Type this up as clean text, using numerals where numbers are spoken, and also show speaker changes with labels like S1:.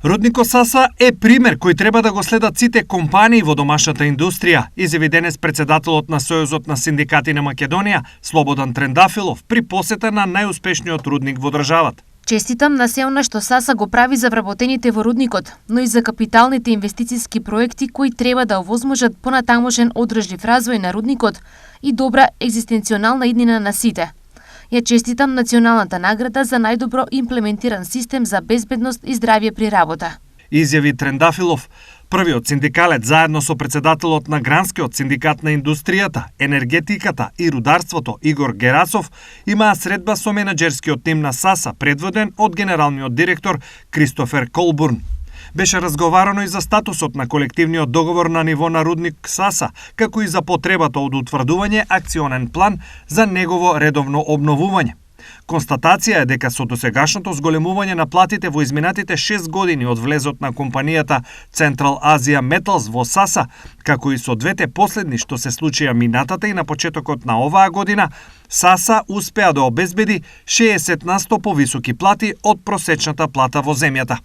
S1: Рудникот Саса е пример кој треба да го следат сите компании во домашната индустрија, изјави денес председателот на Сојузот на синдикати на Македонија, Слободан Трендафилов, при посета на најуспешниот рудник во државата.
S2: Честитам на се она што Саса го прави за вработените во рудникот, но и за капиталните инвестициски проекти кои треба да овозможат понатамошен одржлив развој на рудникот и добра екзистенционална иднина на сите. Ја честитам националната награда за најдобро имплементиран систем за безбедност и здравје при работа.
S1: Изјави Трендафилов, првиот синдикалец заедно со председателот на Гранскиот синдикат на индустријата, енергетиката и рударството Игор Герасов имаа средба со менаџерскиот тим на Саса, предводен од генералниот директор Кристофер Колбурн. Беше разговарано и за статусот на колективниот договор на ниво на рудник Саса, како и за потребата од утврдување акционен план за негово редовно обновување. Констатација е дека со досегашното зголемување на платите во изминатите 6 години од влезот на компанијата Central Asia Metals во Саса, како и со двете последни што се случија минатата и на почетокот на оваа година, Саса успеа да обезбеди 60% повисоки плати од просечната плата во земјата.